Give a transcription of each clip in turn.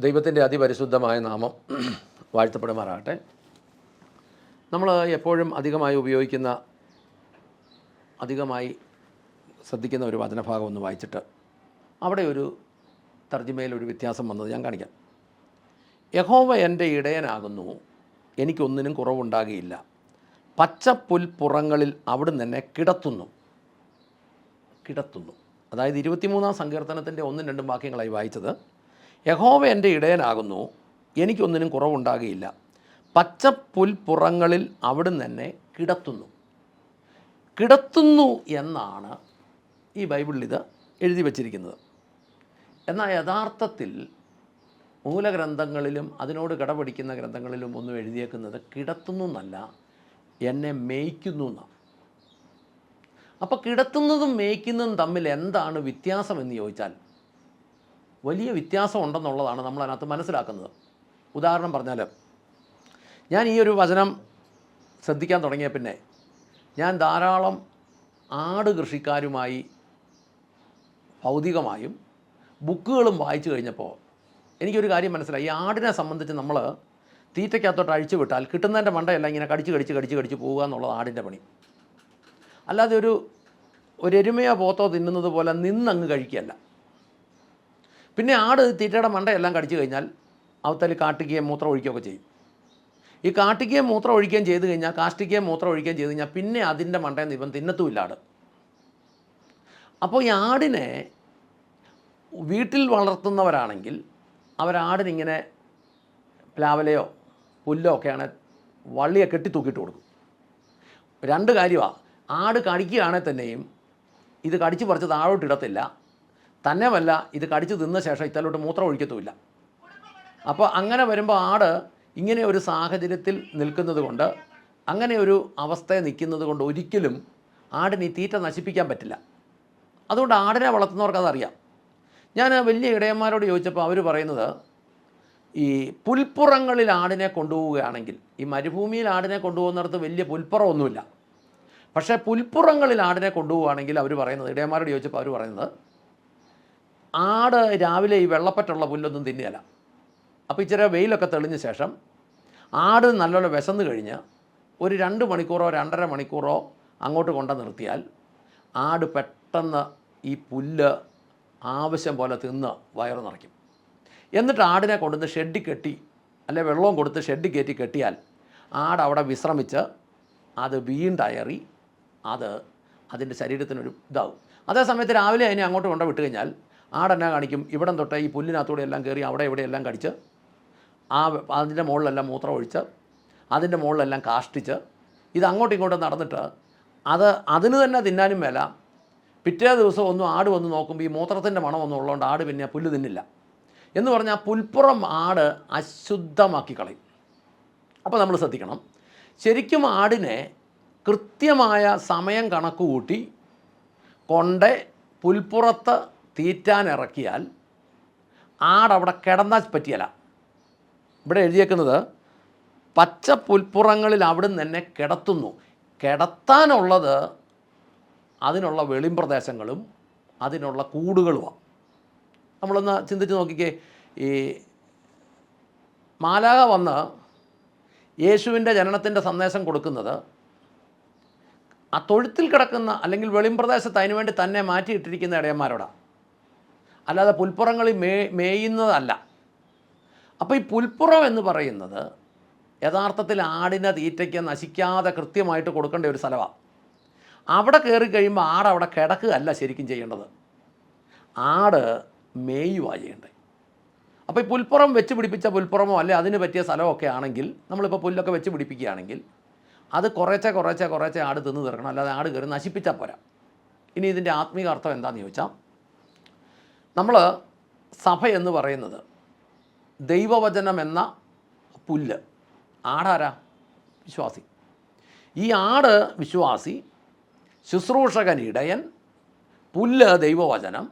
ദൈവത്തിൻ്റെ അതിപരിശുദ്ധമായ നാമം വാഴ്ത്തപ്പെടുമാറാകട്ടെ. നമ്മൾ എപ്പോഴും അധികമായി ശ്രദ്ധിക്കുന്ന ഒരു വചനഭാഗം ഒന്ന് വായിച്ചിട്ട് അവിടെ ഒരു തർജ്ജിമയിൽ ഒരു വ്യത്യാസം വന്നത് ഞാൻ കാണിക്കാം. യഹോവ എൻ്റെ ഇടയനാകുന്നു, എനിക്കൊന്നിനും കുറവുണ്ടാകുകയില്ല. പച്ചപ്പുൽപ്പുറങ്ങളിൽ അവിടുന്ന് എന്നെ കിടത്തുന്നു. അതായത് 23-ാം സങ്കീർത്തനത്തിൻ്റെ 1-2 വാക്യങ്ങളായി വായിച്ചത്. യഹോവ എൻ്റെ ഇടയനാകുന്നു, എനിക്കൊന്നിനും കുറവുണ്ടാകുകയില്ല. പച്ചപ്പുൽപ്പുറങ്ങളിൽ അവിടുന്ന് എന്നെ കിടത്തുന്നു എന്നാണ് ഈ ബൈബിളിൽ ഇത് എഴുതി വച്ചിരിക്കുന്നത്. എന്നാൽ യഥാർത്ഥത്തിൽ മൂലഗ്രന്ഥങ്ങളിലും അതിനോട് കിടപിടിക്കുന്ന ഗ്രന്ഥങ്ങളിലും ഒന്നും എഴുതിയേക്കുന്നത് കിടത്തുന്നു എന്നല്ല, എന്നെ മേയ്ക്കുന്നു എന്നാണ്. അപ്പോൾ കിടത്തുന്നതും മേയ്ക്കുന്നതും തമ്മിൽ എന്താണ് വ്യത്യാസം എന്ന് ചോദിച്ചാൽ വലിയ വ്യത്യാസം ഉണ്ടെന്നുള്ളതാണ് നമ്മൾ അതിനകത്ത് മനസ്സിലാക്കുന്നത്. ഉദാഹരണം പറഞ്ഞാൽ, ഞാൻ ഈ ഒരു വചനം ശ്രദ്ധിക്കാൻ തുടങ്ങിയ പിന്നെ ഞാൻ ധാരാളം ആട് കൃഷിക്കാരുമായി ഭൗതികമായും ബുക്കുകളും വായിച്ചു കഴിഞ്ഞപ്പോൾ എനിക്കൊരു കാര്യം മനസ്സിലായി. ഈ ആടിനെ സംബന്ധിച്ച് നമ്മൾ തീറ്റയ്ക്കകത്തോട്ട് അഴിച്ചു വിട്ടാൽ കിട്ടുന്നതിൻ്റെ മണ്ടയെല്ലാം ഇങ്ങനെ കടിച്ച് പോവുക എന്നുള്ളത് ആടിൻ്റെ പണി. അല്ലാതെ ഒരു എരുമയോ പോത്തോ തിന്നുന്നത് പോലെ നിന്നങ്ങ് കഴിക്കുകയല്ല. പിന്നെ ആട് തീറ്റയുടെ മണ്ടയെല്ലാം കടിച്ചു കഴിഞ്ഞാൽ അവത്തൽ കാട്ടിക്കുകയും മൂത്രം ഒഴിക്കുകയൊക്കെ ചെയ്യും. ഈ കാട്ടിക്കുകയും മൂത്രം ഒഴിക്കുകയും ചെയ്ത് കഴിഞ്ഞാൽ, കാഷ്ടിക്കുകയും മൂത്രം ഒഴിക്കുകയും ചെയ്ത് കഴിഞ്ഞാൽ പിന്നെ അതിൻ്റെ മണ്ടയിൽ നിന്ന് ഇവൻ തിന്നത്തുമില്ല ആട്. അപ്പോൾ ഈ ആടിനെ വീട്ടിൽ വളർത്തുന്നവരാണെങ്കിൽ അവരാടിനിങ്ങനെ പ്ലാവലയോ പുല്ലോ ഒക്കെയാണ് വള്ളിയെ കെട്ടി തൂക്കിയിട്ട് കൊടുക്കും. 2 കാര്യമാണ്. ആട് കടിക്കുകയാണെങ്കിൽ തന്നെയും ഇത് കടിച്ച് പറിച്ച് താഴോട്ട് ഇടത്തില്ല. തന്നെയുമല്ല, ഇത് കടിച്ച് തിന്ന ശേഷം ഇത്തലോട്ട് മൂത്രം ഒഴിക്കത്തുമില്ല. അപ്പോൾ അങ്ങനെ വരുമ്പോൾ ആട് ഇങ്ങനെ ഒരു സാഹചര്യത്തിൽ നിൽക്കുന്നത് കൊണ്ട്, അങ്ങനെ ഒരു അവസ്ഥയെ നിൽക്കുന്നത് കൊണ്ട് ഒരിക്കലും ആടിന് ഈ തീറ്റ നശിപ്പിക്കാൻ പറ്റില്ല. അതുകൊണ്ട് ആടിനെ വളർത്തുന്നവർക്ക് അതറിയാം. ഞാൻ വലിയ ഇടയന്മാരോട് ചോദിച്ചപ്പോൾ അവർ പറയുന്നത്, ഈ പുൽപ്പുറങ്ങളിൽ ആടിനെ കൊണ്ടുപോവുകയാണെങ്കിൽ, ഈ മരുഭൂമിയിൽ ആടിനെ കൊണ്ടുപോകുന്നിടത്ത് വലിയ പുൽപ്പുറമൊന്നുമില്ല. പക്ഷേ പുൽപ്പുറങ്ങളിൽ ആടിനെ കൊണ്ടുപോവുകയാണെങ്കിൽ അവർ പറയുന്നത്, ഇടയന്മാരോട് ചോദിച്ചപ്പോൾ അവർ പറയുന്നത്, ആട് രാവിലെ ഈ വെള്ളപ്പറ്റുള്ള പുല്ലൊന്നും തിന്നുകയില്ല. അപ്പോൾ ഇച്ചിരി വെയിലൊക്കെ തെളിഞ്ഞ ശേഷം ആട് നല്ലോണം വിശന്ന് കഴിഞ്ഞ് ഒരു 2 മണിക്കൂറോ 2.5 മണിക്കൂറോ അങ്ങോട്ട് കൊണ്ടു നിർത്തിയാൽ ആട് പെട്ടെന്ന് ഈ പുല്ല് ആവശ്യം പോലെ തിന്ന് വയറ് നിറയ്ക്കും. എന്നിട്ട് ആടിനെ കൊണ്ടുവന്ന് ഷെഡിൽ കെട്ടി, അല്ലെ വെള്ളവും കൊടുത്ത് ഷെഡിൽ കയറ്റി കെട്ടിയാൽ ആട് അവിടെ വിശ്രമിച്ച് അത് വീണ്ടയറി അതിൻ്റെ ശരീരത്തിനൊരു ഇതാവും. അതേസമയത്ത് രാവിലെ അതിനെ അങ്ങോട്ട് കൊണ്ട് വിട്ട് കഴിഞ്ഞാൽ ആടെന്നാ കാണിക്കും, ഇവിടം തൊട്ട് ഈ പുല്ലിനകത്തൂടെ എല്ലാം കയറി അവിടെ ഇവിടെയെല്ലാം കടിച്ച് അതിൻ്റെ മുകളിലെല്ലാം മൂത്രം ഒഴിച്ച് അതിൻ്റെ മുകളിലെല്ലാം കാഷ്ടിച്ച് ഇത് അങ്ങോട്ടും ഇങ്ങോട്ടും നടന്നിട്ട് അതിന് തന്നെ തിന്നാനും മേല. പിറ്റേ ദിവസം ആട് വന്ന് നോക്കുമ്പോൾ ഈ മൂത്രത്തിൻ്റെ മണമൊന്നും ഉള്ളതുകൊണ്ട് ആട് പിന്നെ പുല്ല് തിന്നില്ല എന്ന് പറഞ്ഞാൽ പുൽപ്പുറം ആട് അശുദ്ധമാക്കി കളയും. അപ്പോൾ നമ്മൾ ശ്രദ്ധിക്കണം, ശരിക്കും ആടിനെ കൃത്യമായ സമയം കണക്ക് കൂട്ടി കൊണ്ട് പുൽപ്പുറത്ത് തീറ്റാനിറക്കിയാൽ ആടവിടെ കിടന്നാൽ പറ്റിയല്ല. ഇവിടെ എഴുതിയേക്കുന്നത് പച്ച പുൽപ്പുറങ്ങളിൽ അവിടുന്ന് എന്നെ കിടത്തുന്നു. കിടത്താനുള്ളത് അതിനുള്ള വെളിമ്പ്രദേശങ്ങളും അതിനുള്ള കൂടുകളുമാണ്. നമ്മളൊന്ന് ചിന്തിച്ച് നോക്കിക്കേ, ഈ മാലാഖ വന്ന് യേശുവിൻ്റെ ജനനത്തിൻ്റെ സന്ദേശം കൊടുക്കുന്നത് ആ തൊഴുത്തിൽ കിടക്കുന്ന അല്ലെങ്കിൽ വെളിമ്പ്രദേശത്ത് അതിനുവേണ്ടി തന്നെ മാറ്റിയിട്ടിരിക്കുന്ന ഇടയന്മാരോടാണ്, അല്ലാതെ പുൽപ്പുറങ്ങളിൽ മേയുന്നതല്ല. അപ്പോൾ ഈ പുൽപ്പുറം എന്ന് പറയുന്നത് യഥാർത്ഥത്തിൽ ആടിനെ തീറ്റയ്ക്ക് നശിക്കാതെ കൃത്യമായിട്ട് കൊടുക്കേണ്ട ഒരു സ്ഥലമാണ്. അവിടെ കയറി കഴിയുമ്പോൾ ആട് അവിടെ കിടക്കുകയല്ല ശരിക്കും ചെയ്യേണ്ടത്, ആട് മേയുവാണ് ചെയ്യേണ്ടത്. അപ്പോൾ ഈ പുൽപ്പുറം വെച്ച് പിടിപ്പിച്ച പുൽപ്പുറമോ അല്ലെ അതിന് പറ്റിയ സ്ഥലമൊക്കെ ആണെങ്കിൽ, നമ്മളിപ്പോൾ പുല്ലൊക്കെ വെച്ച് പിടിപ്പിക്കുകയാണെങ്കിൽ അത് കുറേശ്ശെ ആട് തിന്ന് തീർക്കണം, അല്ലാതെ ആട് കയറി നശിപ്പിച്ചാൽ പോരാ. ഇനി ഇതിൻ്റെ ആത്മീക അർത്ഥം എന്താണെന്ന് ചോദിച്ചാൽ, നമ്മൾ സഭ എന്ന് പറയുന്നത് ദൈവവചനം എന്ന പുല്ല്. ആടാരാ? വിശ്വാസി. ഈ ആട് വിശ്വാസി, ശുശ്രൂഷകൻ ഇടയൻ, പുല്ല് ദൈവവചനം,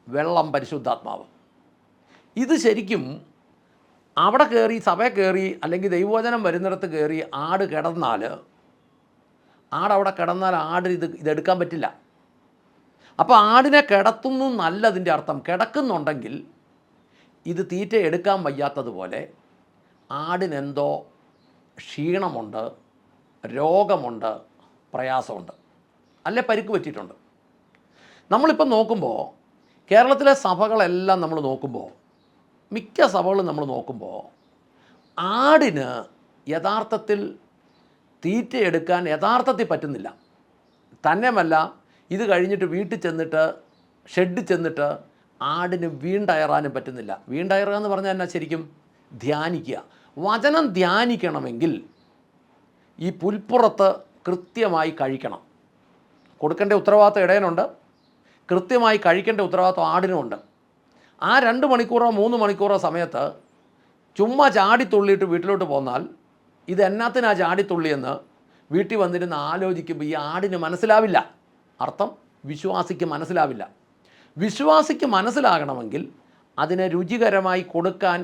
വെള്ളം പരിശുദ്ധാത്മാവ്. ഇത് ശരിക്കും അവിടെ കയറി, സഭയിൽ കയറി അല്ലെങ്കിൽ ദൈവവചനം വരുന്നിടത്ത് കയറി ആട് കിടന്നാൽ ആട് ഇതെടുക്കാൻ പറ്റില്ല. അപ്പോൾ ആടിനെ കിടത്തുന്നു എന്നല്ല അതിൻ്റെ അർത്ഥം. കിടക്കുന്നുണ്ടെങ്കിൽ ഇത് തീറ്റ എടുക്കാൻ വയ്യാത്തതുപോലെ ആടിനെന്തോ ക്ഷീണമുണ്ട്, രോഗമുണ്ട്, പ്രയാസമുണ്ട്, അല്ലെ പരിക്ക് പറ്റിയിട്ടുണ്ട്. നമ്മളിപ്പോൾ നോക്കുമ്പോൾ കേരളത്തിലെ സഭകളെല്ലാം നമ്മൾ നോക്കുമ്പോൾ, മിക്ക സഭകളും നമ്മൾ നോക്കുമ്പോൾ ആടിന് യഥാർത്ഥത്തിൽ തീറ്റ എടുക്കാൻ യഥാർത്ഥത്തിൽ പറ്റുന്നില്ല. തന്നെയുമല്ല, ഇത് കഴിഞ്ഞിട്ട് വീട്ടിൽ ചെന്നിട്ട് ഷെഡിൽ ചെന്നിട്ട് ആടിന് വീണ്ടയറാനും പറ്റുന്നില്ല. വീണ്ടയറുക എന്ന് പറഞ്ഞാൽ എന്നാ? ശരിക്കും ധ്യാനിക്കുക. വചനം ധ്യാനിക്കണമെങ്കിൽ ഈ പുൽപ്പുറത്ത് കൃത്യമായി കഴിക്കണം. കൊടുക്കേണ്ട ഉത്തരവാദിത്വം ഇടയനുണ്ട്, കൃത്യമായി കഴിക്കേണ്ട ഉത്തരവാദിത്വം ആടിനുമുണ്ട്. ആ 2 മണിക്കൂറോ 3 മണിക്കൂറോ സമയത്ത് ചുമ്മാ ചാടിത്തുള്ളിയിട്ട് വീട്ടിലോട്ട് പോന്നാൽ ഇത് എന്നാത്തിനാ ചാടിത്തുള്ളിയെന്ന് വീട്ടിൽ വന്നിരുന്ന് ആലോചിക്കുമ്പോൾ ഈ ആടിന് മനസ്സിലാവില്ല. അർത്ഥം വിശ്വാസിക്ക് മനസ്സിലാവില്ല. വിശ്വാസിക്ക് മനസ്സിലാകണമെങ്കിൽ അതിനെ രുചികരമായി കൊടുക്കാൻ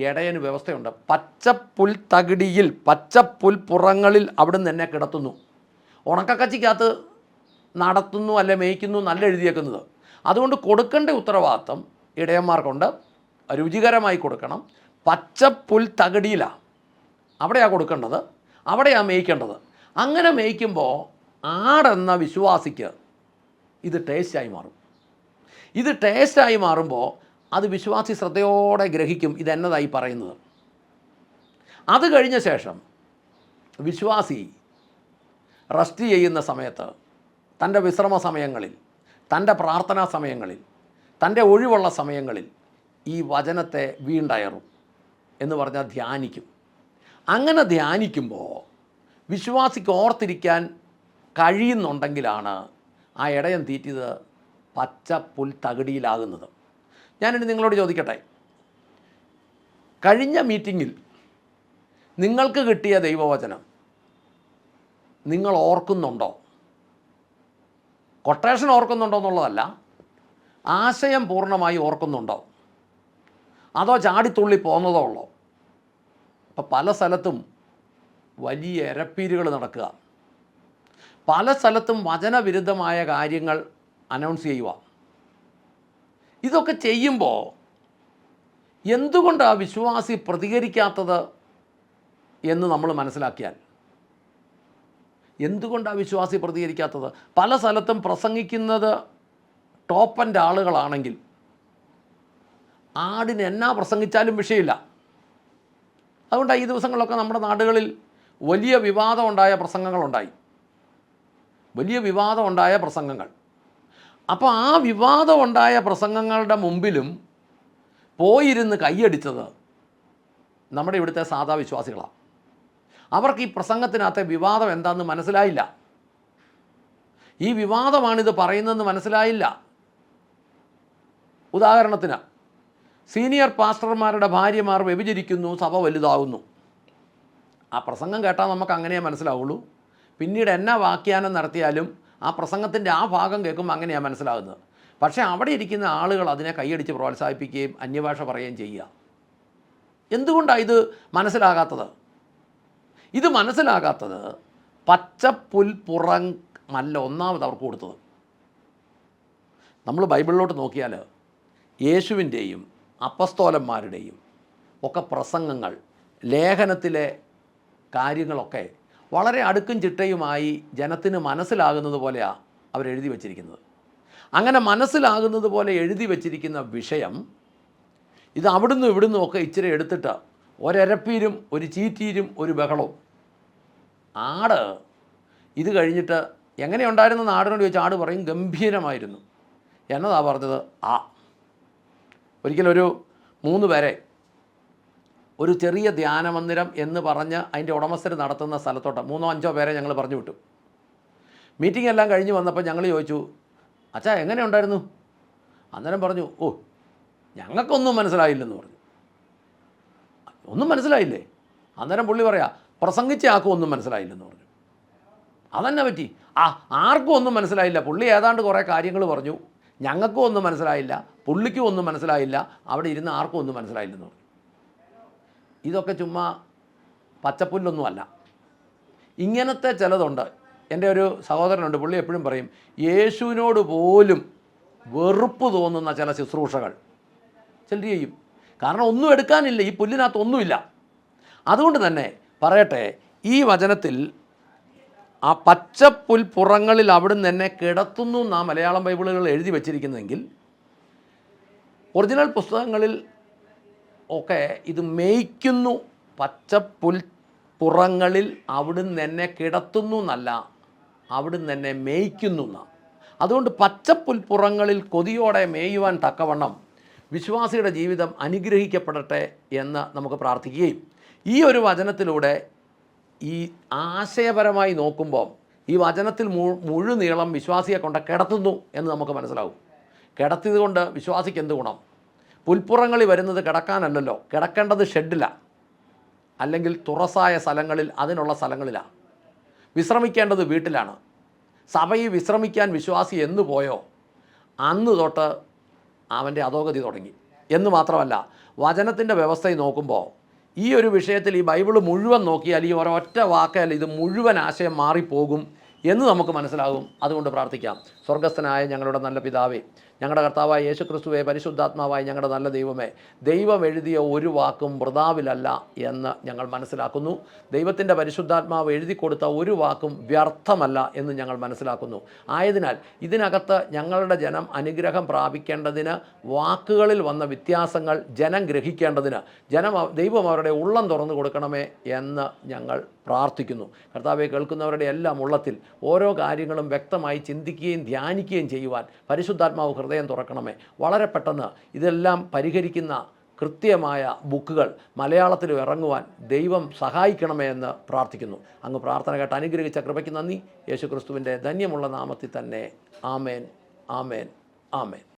ഇടയന് വ്യവസ്ഥയുണ്ട്. പച്ചപ്പുൽ തകിടിയിൽ, പച്ചപ്പുൽപ്പുറങ്ങളിൽ അവിടുന്ന് എന്നെ കിടത്തുന്നു. ഉണക്കക്കച്ചിക്കകത്ത് നടത്തുന്നു അല്ലെ മേയ്ക്കുന്നു നല്ല എഴുതിയേക്കുന്നത്. അതുകൊണ്ട് കൊടുക്കേണ്ട ഉത്തരവാദിത്വം ഇടയന്മാർക്കുണ്ട്. രുചികരമായി കൊടുക്കണം. പച്ചപ്പുൽ തകിടിയിലാണ്, അവിടെയാണ് കൊടുക്കേണ്ടത്, അവിടെയാണ് മേയ്ക്കേണ്ടത്. അങ്ങനെ മേയ്ക്കുമ്പോൾ ആടെന്ന വിശ്വാസിക്ക് ഇത് ടേസ്റ്റായി മാറും. ഇത് ടേസ്റ്റായി മാറുമ്പോൾ അത് വിശ്വാസി ശ്രദ്ധയോടെ ഗ്രഹിക്കും ഇതെന്നതായി പറയുന്നത്. അത് കഴിഞ്ഞ ശേഷം വിശ്വാസി റെസ്റ്റ് ചെയ്യുന്ന സമയത്ത്, തൻ്റെ വിശ്രമ സമയങ്ങളിൽ, തൻ്റെ പ്രാർത്ഥനാ സമയങ്ങളിൽ, തൻ്റെ ഒഴിവുള്ള സമയങ്ങളിൽ ഈ വചനത്തെ വീണ്ടയറും എന്ന് പറഞ്ഞാൽ ധ്യാനിക്കും. അങ്ങനെ ധ്യാനിക്കുമ്പോൾ വിശ്വാസിക്ക് ഓർത്തിരിക്കാൻ കഴിയുന്നുണ്ടെങ്കിലാണ് ആ ഇടയൻ തീറ്റിത് പച്ച പുൽ തകിടിയിലാകുന്നത്. ഞാനിനി നിങ്ങളോട് ചോദിക്കട്ടെ, കഴിഞ്ഞ മീറ്റിങ്ങിൽ നിങ്ങൾക്ക് കിട്ടിയ ദൈവവചനം നിങ്ങൾ ഓർക്കുന്നുണ്ടോ? കൊട്ടേഷൻ ഓർക്കുന്നുണ്ടോ എന്നുള്ളതല്ല, ആശയം പൂർണ്ണമായി ഓർക്കുന്നുണ്ടോ? അതോ ചാടിത്തുള്ളി പോകുന്നതോ ഉള്ളോ? ഇപ്പം പല സ്ഥലത്തും വലിയ എരപ്പീരുകൾ നടക്കുക, പല സ്ഥലത്തും വചനവിരുദ്ധമായ കാര്യങ്ങൾ അനൗൺസ് ചെയ്യുക. ഇതൊക്കെ ചെയ്യുമ്പോൾ എന്തുകൊണ്ടാണ് വിശ്വാസി പ്രതികരിക്കാത്തത് എന്ന് നമ്മൾ മനസ്സിലാക്കിയാൽ, എന്തുകൊണ്ടാണ് വിശ്വാസി പ്രതികരിക്കാത്തത്? പല സ്ഥലത്തും പ്രസംഗിക്കുന്നത് ടോപ്പൻ്റെ ആളുകളാണെങ്കിൽ ആടിന് എന്നാ പ്രസംഗിച്ചാലും വിഷയമില്ല. അതുകൊണ്ടാണ് ഈ ദിവസങ്ങളിലൊക്കെ നമ്മുടെ നാടുകളിൽ വലിയ വിവാദമുണ്ടായ പ്രസംഗങ്ങളുണ്ടായി, വലിയ വിവാദമുണ്ടായ പ്രസംഗങ്ങൾ. അപ്പോൾ ആ വിവാദമുണ്ടായ പ്രസംഗങ്ങളുടെ മുമ്പിലും പോയിരുന്ന് കൈയടിച്ചത് നമ്മുടെ ഇവിടുത്തെ സാധാ വിശ്വാസികളാണ്. അവർക്ക് ഈ പ്രസംഗത്തിനകത്തെ വിവാദം എന്താണെന്ന് മനസ്സിലായില്ല. ഈ വിവാദമാണിത് പറയുന്നതെന്ന് മനസ്സിലായില്ല. ഉദാഹരണത്തിന്, സീനിയർ പാസ്റ്റർമാരുടെ ഭാര്യമാർ വ്യഭിചരിക്കുന്നു, സഭ വലുതാകുന്നു. ആ പ്രസംഗം കേട്ടാൽ നമുക്ക് അങ്ങനെയേ മനസ്സിലാവുള്ളൂ. പിന്നീട് എന്നാ വ്യാഖ്യാനം നടത്തിയാലും ആ പ്രസംഗത്തിൻ്റെ ആ ഭാഗം കേൾക്കുമ്പോൾ അങ്ങനെയാണ് മനസ്സിലാകുന്നത്. പക്ഷേ അവിടെ ഇരിക്കുന്ന ആളുകൾ അതിനെ കൈയടിച്ച് പ്രോത്സാഹിപ്പിക്കുകയും അന്യഭാഷ പറയുകയും ചെയ്യുക. എന്തുകൊണ്ടാണ് ഇത് മനസ്സിലാകാത്തത്? ഇത് മനസ്സിലാകാത്തത് പച്ചപ്പുൽപ്പുറമല്ല ഒന്നാമത് അവർക്ക് കൊടുത്തത്. നമ്മൾ ബൈബിളിലോട്ട് നോക്കിയാൽ യേശുവിൻ്റെയും അപ്പസ്തോലന്മാരുടെയും ഒക്കെ പ്രസംഗങ്ങൾ, ലേഖനത്തിലെ കാര്യങ്ങളൊക്കെ വളരെ അടുക്കും ചിട്ടയുമായി ജനത്തിന് മനസ്സിലാകുന്നത് പോലെയാണ് അവരെഴുതി വച്ചിരിക്കുന്നത്. അങ്ങനെ മനസ്സിലാകുന്നത് പോലെ എഴുതി വച്ചിരിക്കുന്ന വിഷയം ഇത് അവിടുന്ന് ഇവിടുന്നും ഒക്കെ ഇച്ചിരി എടുത്തിട്ട് ഒരരപ്പീരും ഒരു ചീറ്റീരും ഒരു ബഹളവും. ആട് ഇത് കഴിഞ്ഞിട്ട് എങ്ങനെയുണ്ടായിരുന്നു നാടിനോട് ചോദിച്ചാൽ ആട് പറയും ഗംഭീരമായിരുന്നു. എന്നതാ പറഞ്ഞത്? ഒരിക്കലൊരു 3 പേരെ ഒരു ചെറിയ ധ്യാനമന്ദിരം എന്ന് പറഞ്ഞ് അതിൻ്റെ ഉടമസ്ഥർ നടത്തുന്ന സ്ഥലത്തോട്ട് 3ഓ 5ഓ പേരെ ഞങ്ങൾ പറഞ്ഞു വിട്ടു. മീറ്റിംഗ് എല്ലാം കഴിഞ്ഞ് വന്നപ്പോൾ ഞങ്ങൾ ചോദിച്ചു, അച്ഛാ എങ്ങനെ ഉണ്ടായിരുന്നു? അന്നേരം പറഞ്ഞു, ഓ ഞങ്ങൾക്കൊന്നും മനസ്സിലായില്ലെന്ന് പറഞ്ഞു. ഒന്നും മനസ്സിലായില്ലേ? അന്നേരം പുള്ളി പറയാ, പ്രസംഗിച്ച ആർക്കും ഒന്നും മനസ്സിലായില്ലെന്ന് പറഞ്ഞു. അതെന്നെ പറ്റി? ആർക്കും ഒന്നും മനസ്സിലായില്ല. പുള്ളി ഏതാണ്ട് കുറേ കാര്യങ്ങൾ പറഞ്ഞു, ഞങ്ങൾക്കും ഒന്നും മനസ്സിലായില്ല, പുള്ളിക്കും ഒന്നും മനസ്സിലായില്ല, അവിടെ ഇരുന്ന് ആർക്കും ഒന്നും മനസ്സിലായില്ലെന്ന് പറഞ്ഞു. ഇതൊക്കെ ചുമ്മാ പച്ചപ്പുല്ലൊന്നുമല്ല. ഇങ്ങനത്തെ ചിലതുണ്ട്. എൻ്റെ ഒരു സഹോദരനുണ്ട്, പുള്ളി എപ്പോഴും പറയും, യേശുവിനോട് പോലും വെറുപ്പ് തോന്നുന്ന ചില ശുശ്രൂഷകൾ ചിലർ ചെയ്യും. കാരണം ഒന്നും എടുക്കാനില്ല, ഈ പുല്ലിനകത്ത് ഒന്നുമില്ല. അതുകൊണ്ട് തന്നെ പറയട്ടെ, ഈ വചനത്തിൽ ആ പച്ചപ്പുൽപ്പുറങ്ങളിൽ അവിടുന്ന് എന്നെ കിടത്തുന്നു എന്നാ മലയാളം ബൈബിളുകൾ എഴുതി വച്ചിരിക്കുന്നതെങ്കിൽ ഒറിജിനൽ പുസ്തകങ്ങളിൽ ഒക്കെ ഇത് മേയ്ക്കുന്നു, പച്ചപ്പുൽപ്പുറങ്ങളിൽ അവിടുന്ന് എന്നെ കിടത്തുന്നു എന്നല്ല, അവിടുന്ന് എന്നെ മേയ്ക്കുന്നു എന്നാണ്. അതുകൊണ്ട് പച്ചപ്പുൽപ്പുറങ്ങളിൽ കൊതിയോടെ മേയുവാൻ തക്കവണ്ണം വിശ്വാസിയുടെ ജീവിതം അനുഗ്രഹിക്കപ്പെടട്ടെ എന്ന് നമുക്ക് പ്രാർത്ഥിക്കുകയും, ഈ ഒരു വചനത്തിലൂടെ ഈ ആശയപരമായി നോക്കുമ്പോൾ ഈ വചനത്തിൽ മുഴുനീളം വിശ്വാസിയെ കൊണ്ട് കിടത്തുന്നു എന്ന് നമുക്ക് മനസ്സിലാവും. കിടത്തിയത് കൊണ്ട് വിശ്വാസിക്ക് എന്ത് ഗുണം? പുൽപ്പുറങ്ങളിൽ വരുന്നത് കിടക്കാനല്ലല്ലോ, കിടക്കേണ്ടത് ഷെഡിലാണ്, അല്ലെങ്കിൽ തുറസായ സ്ഥലങ്ങളിൽ, അതിനുള്ള സ്ഥലങ്ങളിലാണ്. വിശ്രമിക്കേണ്ടത് വീട്ടിലാണ്. സഭയിൽ വിശ്രമിക്കാൻ വിശ്വാസി എന്ന് പോയോ അന്ന് തൊട്ട് അവൻ്റെ അധോഗതി തുടങ്ങി. എന്ന് മാത്രമല്ല, വചനത്തിൻ്റെ വ്യവസ്ഥയിൽ നോക്കുമ്പോൾ ഈ ഒരു വിഷയത്തിൽ ഈ ബൈബിൾ മുഴുവൻ നോക്കിയാൽ ഈ ഒരൊറ്റ വാക്കാൽ ഇത് മുഴുവൻ ആശയം മാറിപ്പോകും എന്ന് നമുക്ക് മനസ്സിലാകും. അതുകൊണ്ട് പ്രാർത്ഥിക്കാം. സ്വർഗസ്ഥനായ ഞങ്ങളുടെ നല്ല പിതാവേ, ഞങ്ങളുടെ കർത്താവായ യേശു ക്രിസ്തുവേ, പരിശുദ്ധാത്മാവായ ഞങ്ങളുടെ നല്ല ദൈവമേ, ദൈവം എഴുതിയ ഒരു വാക്കും വൃഥാവിലല്ല എന്ന് ഞങ്ങൾ മനസ്സിലാക്കുന്നു. ദൈവത്തിൻ്റെ പരിശുദ്ധാത്മാവ് എഴുതി കൊടുത്ത ഒരു വാക്കും വ്യർത്ഥമല്ല എന്ന് ഞങ്ങൾ മനസ്സിലാക്കുന്നു. ആയതിനാൽ ഇതിനകത്ത് ഞങ്ങളുടെ ജനം അനുഗ്രഹം പ്രാപിക്കേണ്ടതിന്, വാക്കുകളിൽ വന്ന വ്യത്യാസങ്ങൾ ജനം ഗ്രഹിക്കേണ്ടതിന് ദൈവം അവരുടെ ഉള്ളം തുറന്നു കൊടുക്കണമേ എന്ന് ഞങ്ങൾ പ്രാർത്ഥിക്കുന്നു. കർത്താവെ, കേൾക്കുന്നവരുടെ എല്ലാം ഉള്ളത്തിൽ ഓരോ കാര്യങ്ങളും വ്യക്തമായി ചിന്തിക്കുകയും ധ്യാനിക്കുകയും ചെയ്യുവാൻ പരിശുദ്ധാത്മാവ് ഹൃദയം തുറക്കണമേ. വളരെ പെട്ടെന്ന് ഇതെല്ലാം പരിഹരിക്കുന്ന കൃത്യമായ ബുക്കുകൾ മലയാളത്തിൽ ഇറങ്ങുവാൻ ദൈവം സഹായിക്കണമേ എന്ന് പ്രാർത്ഥിക്കുന്നു. അങ്ങ് പ്രാർത്ഥന കേട്ട് അനുഗ്രഹിച്ച കൃപയ്ക്ക് നന്ദി. യേശു ക്രിസ്തുവിൻ്റെ ധന്യമുള്ള നാമത്തിൽ തന്നെ. ആമേൻ, ആമേൻ, ആമേൻ.